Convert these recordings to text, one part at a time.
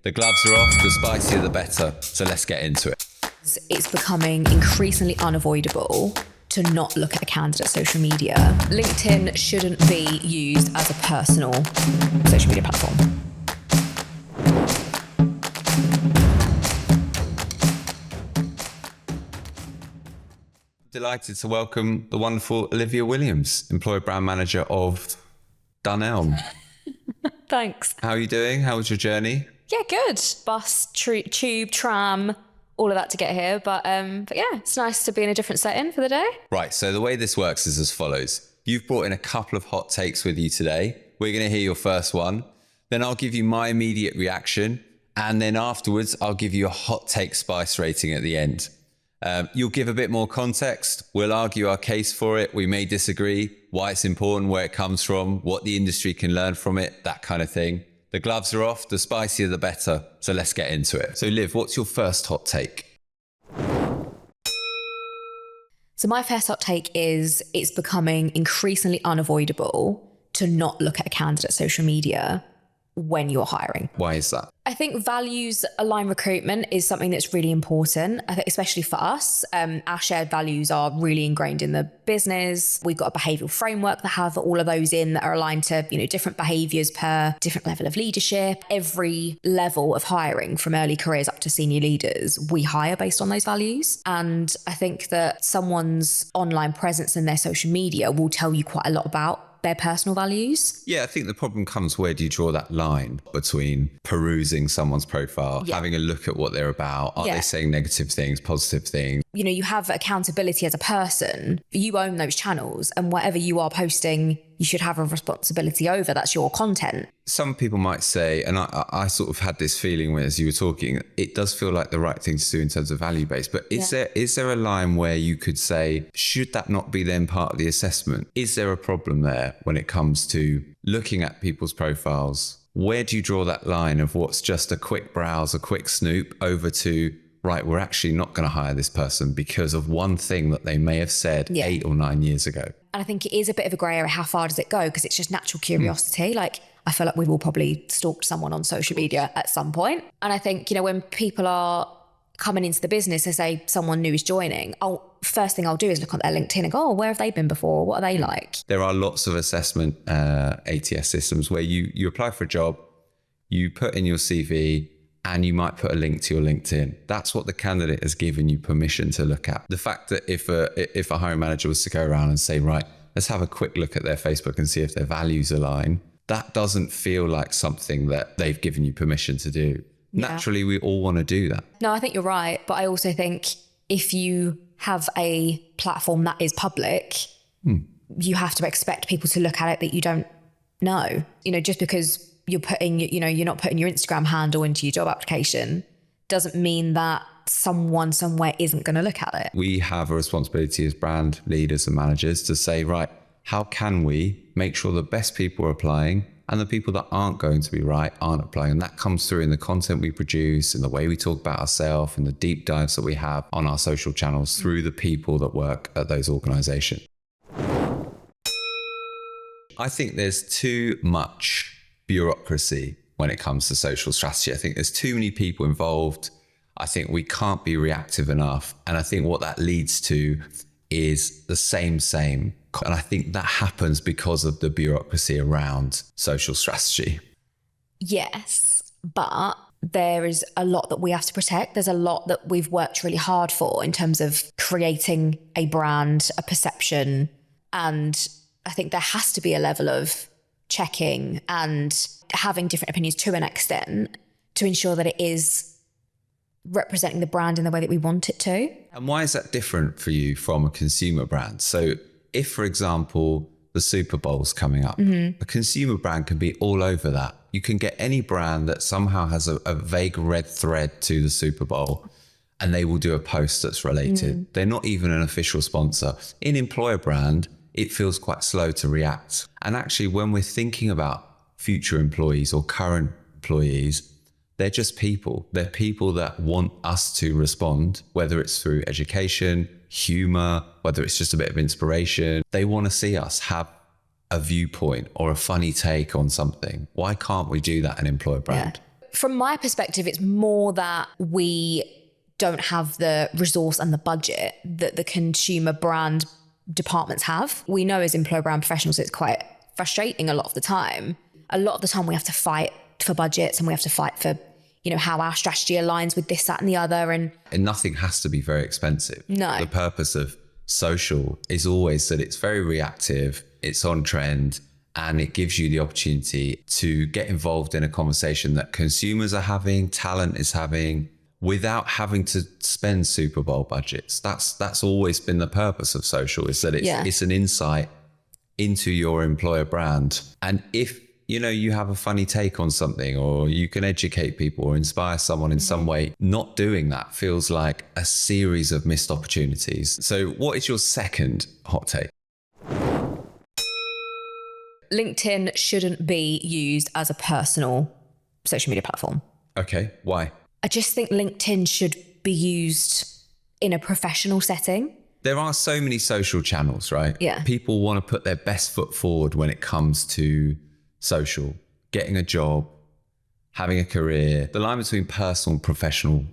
The gloves are off, the spicier the better. So let's get into it. It's becoming increasingly unavoidable to not look at a candidate's social media. LinkedIn shouldn't be used as a personal social media platform. Delighted to welcome the wonderful Olivia Williams, Employer Brand Manager of Dunelm. Thanks. How are you doing? How was your journey? Yeah, good. Bus, tube, tram, all of that to get here. But yeah, it's nice to be in a different setting for the day. Right, so the way this works is as follows. You've brought in a couple of hot takes with you today. We're going to hear your first one. Then I'll give you my immediate reaction. And then afterwards, I'll give you a hot take spice rating at the end. You'll give a bit more context. We'll argue our case for it. We may disagree, why it's important, where it comes from, what the industry can learn from it, that kind of thing. The gloves are off, the spicier the better. So let's get into it. So Liv, what's your first hot take? So my first hot take is it's becoming increasingly unavoidable to not look at a candidate's social media when you're hiring. Why is that? I think values aligned recruitment is something that's really important. I think especially for us, our shared values are really ingrained in the business. We've got a behavioural framework that have all of those in that are aligned to, different behaviours per different level of leadership. Every level of hiring from early careers up to senior leaders, we hire based on those values. And I think that someone's online presence in their social media will tell you quite a lot about their personal values. Yeah, I think the problem comes, where do you draw that line between perusing someone's profile, having a look at what they're about? Are they saying negative things, positive things? You have accountability as a person. You own those channels, and whatever you are posting, you should have a responsibility over. That's your content. Some people might say, and I sort of had this feeling as you were talking, it does feel like the right thing to do in terms of value based. But is there a line where you could say, should that not be then part of the assessment? Is there a problem there when it comes to looking at people's profiles? Where do you draw that line of what's just a quick browse, a quick snoop over to, right, we're actually not going to hire this person because of one thing that they may have said 8 or 9 years ago? And I think it is a bit of a grey area. How far does it go? Because it's just natural curiosity. Like, I feel like we've all probably stalked someone on social media at some point. And I think, when people are coming into the business, they say someone new is joining, first thing I'll do is look on their LinkedIn and go, where have they been before? What are they like? There are lots of assessment ATS systems where you apply for a job, you put in your CV, and you might put a link to your LinkedIn. That's what the candidate has given you permission to look at. The fact that if a hiring manager was to go around and say, right, let's have a quick look at their Facebook and see if their values align, that doesn't feel like something that they've given you permission to do. Yeah. Naturally, we all want to do that. No, I think you're right. But I also think if you have a platform that is public, you have to expect people to look at it that you don't know. Just because you're not putting your Instagram handle into your job application doesn't mean that someone somewhere isn't going to look at it. We have a responsibility as brand leaders and managers to say, right, how can we make sure the best people are applying and the people that aren't going to be right aren't applying? And that comes through in the content we produce, in the way we talk about ourselves, and the deep dives that we have on our social channels through the people that work at those organizations. I think there's too much bureaucracy when it comes to social strategy. I think there's too many people involved. I think we can't be reactive enough. And I think what that leads to is the same. And I think that happens because of the bureaucracy around social strategy. Yes, but there is a lot that we have to protect. There's a lot that we've worked really hard for in terms of creating a brand, a perception. And I think there has to be a level of checking and having different opinions to an extent to ensure that it is representing the brand in the way that we want it to. And why is that different for you from a consumer brand? So if, for example, the Super Bowl's coming up, a consumer brand can be all over that. You can get any brand that somehow has a vague red thread to the Super Bowl, and they will do a post that's related. They're not even an official sponsor. In employer brand, it feels quite slow to react. And actually, when we're thinking about future employees or current employees, they're just people. They're people that want us to respond, whether it's through education, humor, whether it's just a bit of inspiration. They want to see us have a viewpoint or a funny take on something. Why can't we do that in employer brand? from my perspective, it's more that we don't have the resource and the budget that the consumer brand departments have. We know as employer brand professionals, it's quite frustrating a lot of the time. A lot of the time we have to fight for budgets and we have to fight for, you know, how our strategy aligns with this, that and the other. And nothing has to be very expensive. No. The purpose of social is always that it's very reactive, it's on trend, and it gives you the opportunity to get involved in a conversation that consumers are having, talent is having, without having to spend Super Bowl budgets. That's always been the purpose of social, is that it's an insight into your employer brand. And if, you know, you have a funny take on something, or you can educate people or inspire someone in some way, not doing that feels like a series of missed opportunities. So what is your second hot take? LinkedIn shouldn't be used as a personal social media platform. Okay, why? I just think LinkedIn should be used in a professional setting. There are so many social channels, right? Yeah. People want to put their best foot forward when it comes to social, getting a job, having a career. The line between personal and professional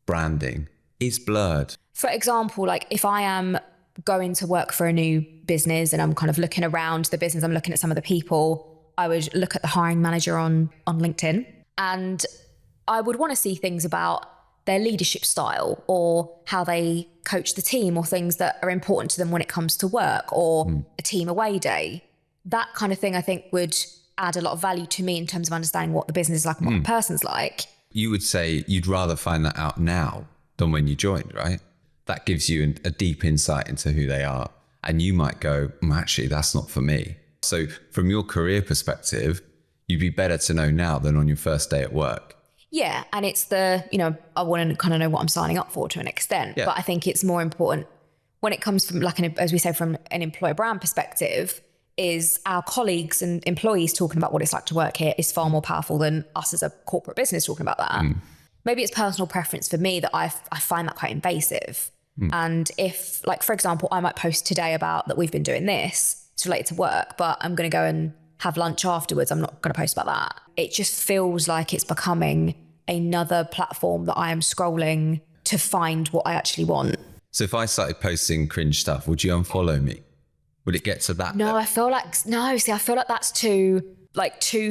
branding is blurred. For example, like if I am going to work for a new business and I'm kind of looking around the business, I'm looking at some of the people, I would look at the hiring manager on LinkedIn, and I would want to see things about their leadership style or how they coach the team or things that are important to them when it comes to work or a team away day. That kind of thing, I think, would add a lot of value to me in terms of understanding what the business is like and what the person's like. You would say you'd rather find that out now than when you joined, right? That gives you a deep insight into who they are. And you might go, actually, that's not for me. So from your career perspective, you'd be better to know now than on your first day at work. Yeah. And it's I want to kind of know what I'm signing up for to an extent. Yeah. But I think it's more important when it comes from, like, as we say, from an employer brand perspective, is our colleagues and employees talking about what it's like to work here is far more powerful than us as a corporate business talking about that. Maybe it's personal preference for me that I find that quite invasive. And if, like, for example, I might post today about that we've been doing this, it's related to work, but I'm going to go and have lunch afterwards. I'm not going to post about that. It just feels like it's becoming another platform that I am scrolling to find what I actually want. So if I started posting cringe stuff, would you unfollow me? Would it get to that? No, I feel like that's too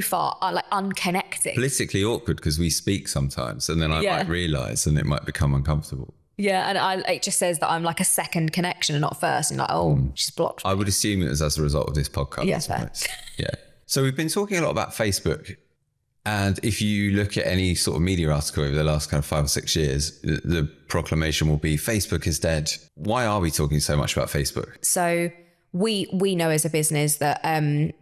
far, like unconnecting. Politically awkward because we speak sometimes and then I might realise and it might become uncomfortable. Yeah, and it just says that I'm like a second connection and not first. And like, she's blocked me. I would assume it was as a result of this podcast. Yes, yeah. So we've been talking a lot about Facebook. And if you look at any sort of media article over the last kind of 5 or 6 years, the proclamation will be Facebook is dead. Why are we talking so much about Facebook? So we know as a business that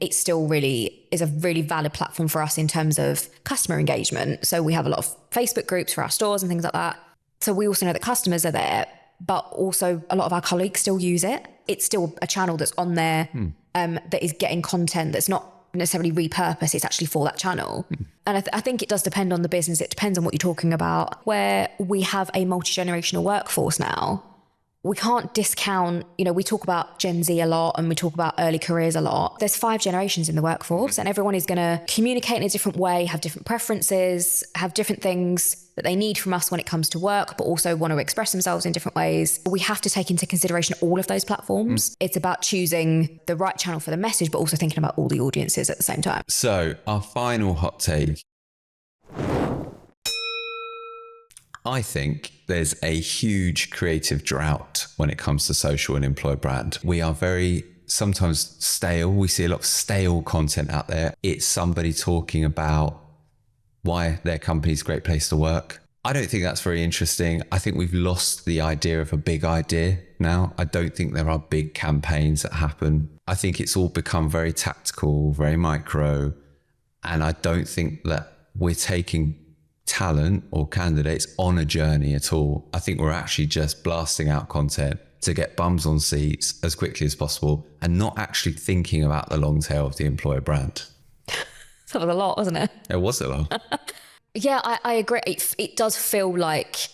it still really is a really valid platform for us in terms of customer engagement. So we have a lot of Facebook groups for our stores and things like that. So we also know that customers are there, but also a lot of our colleagues still use it. It's still a channel that's on there that is getting content that's not necessarily repurposed. It's actually for that channel. And I think it does depend on the business. It depends on what you're talking about. Where we have a multi-generational workforce now, we can't discount, we talk about Gen Z a lot and we talk about early careers a lot. There's 5 generations in the workforce and everyone is going to communicate in a different way, have different preferences, have different things that they need from us when it comes to work, but also want to express themselves in different ways. We have to take into consideration all of those platforms. It's about choosing the right channel for the message, but also thinking about all the audiences at the same time. So our final hot take. I think there's a huge creative drought when it comes to social and employer brand. We are very sometimes stale. We see a lot of stale content out there. It's somebody talking about why their company's a great place to work. I don't think that's very interesting. I think we've lost the idea of a big idea now. I don't think there are big campaigns that happen. I think it's all become very tactical, very micro. And I don't think that we're taking talent or candidates on a journey at all. I think we're actually just blasting out content to get bums on seats as quickly as possible and not actually thinking about the long tail of the employer brand. That was a lot, wasn't it? It was a lot. Yeah, I agree. It does feel like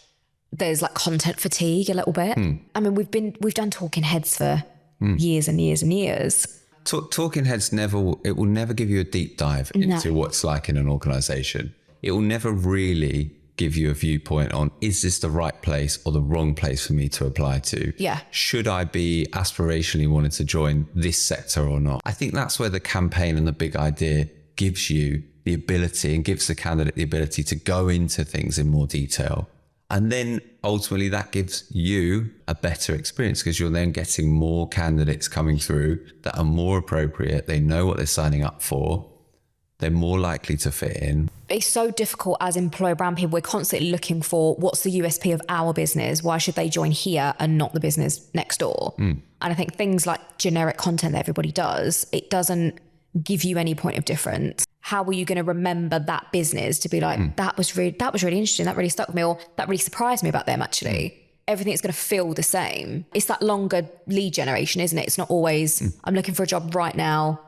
there's like content fatigue a little bit. I mean, we've done talking heads for years and years and years. Talking heads will never give you a deep dive into what's like in an organization. it will never really give you a viewpoint on, is this the right place or the wrong place for me to apply to? Yeah. Should I be aspirationally wanting to join this sector or not? I think that's where the campaign and the big idea gives you the ability and gives the candidate the ability to go into things in more detail. And then ultimately that gives you a better experience because you're then getting more candidates coming through that are more appropriate. They know what they're signing up for. They're more likely to fit in. It's so difficult as employer brand people. We're constantly looking for what's the USP of our business? Why should they join here and not the business next door? And I think things like generic content that everybody does, it doesn't give you any point of difference. How are you going to remember that business to be like, that was really interesting. That really stuck with me, or that really surprised me about them actually. Everything's going to feel the same. It's that longer lead generation, isn't it? It's not always, I'm looking for a job right now.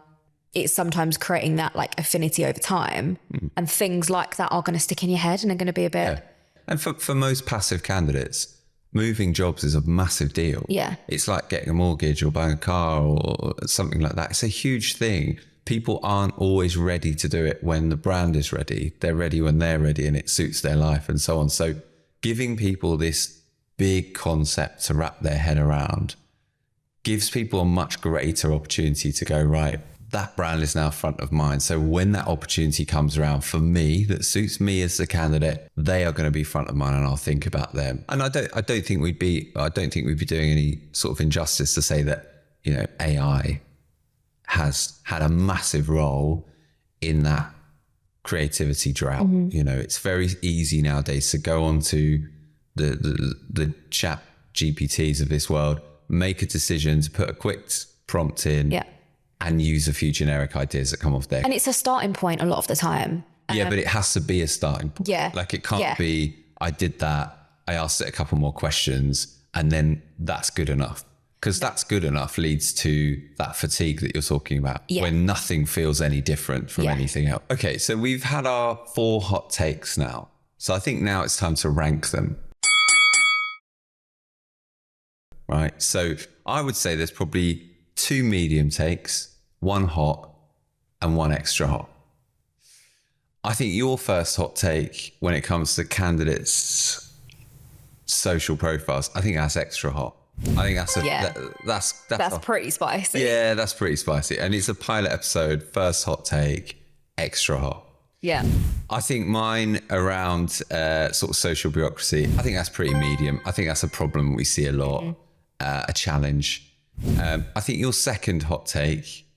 It's sometimes creating that like affinity over time, and things like that are going to stick in your head and are going to be a bit. Yeah. And for most passive candidates, moving jobs is a massive deal. Yeah. It's like getting a mortgage or buying a car or something like that. It's a huge thing. People aren't always ready to do it when the brand is ready. They're ready when they're ready and it suits their life and so on. So giving people this big concept to wrap their head around gives people a much greater opportunity to go, right, that brand is now front of mind. So when that opportunity comes around for me, that suits me as the candidate, they are going to be front of mind and I'll think about them. And I don't think we'd be doing any sort of injustice to say that, you know, AI has had a massive role in that creativity drought. You know, it's very easy nowadays to go onto the chat GPTs of this world, make a decision to put a quick prompt in, and use a few generic ideas that come off there. And it's a starting point a lot of the time. Yeah, but it has to be a starting point. Yeah. Like it can't be, I did that, I asked it a couple more questions, and then that's good enough. Because that's good enough leads to that fatigue that you're talking about, when nothing feels any different from anything else. Okay, so we've had our 4 hot takes now. So I think now it's time to rank them. Right, so I would say there's probably 2 medium takes, 1 hot and 1 extra hot. I think your first hot take when it comes to candidates' social profiles, I think that's extra hot. I think that's pretty spicy. Yeah, that's pretty spicy. And it's a pilot episode, first hot take, extra hot. Yeah. I think mine around sort of social bureaucracy, I think that's pretty medium. I think that's a problem we see a lot, a challenge. I think your second hot take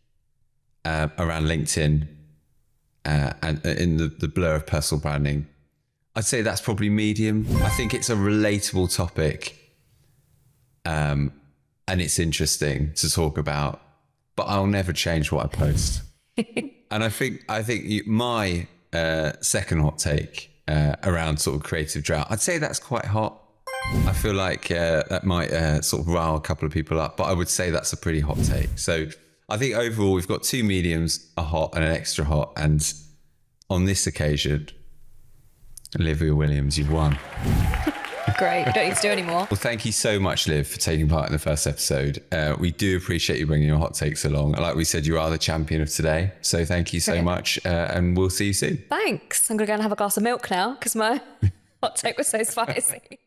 around LinkedIn and in the blur of personal branding, I'd say that's probably medium. I think it's a relatable topic. And it's interesting to talk about, but I'll never change what I post. And I think my second hot take around sort of creative drought, I'd say that's quite hot. I feel like that might sort of rile a couple of people up, but I would say that's a pretty hot take. So I think overall we've got 2 mediums, a hot and an extra hot. And on this occasion, Olivia Williams, you've won. Great. We don't need to do any more. Well, thank you so much, Liv, for taking part in the first episode. We do appreciate you bringing your hot takes along. Like we said, you are the champion of today. So thank you so much. And we'll see you soon. Thanks. I'm going to go and have a glass of milk now because my hot take was so spicy.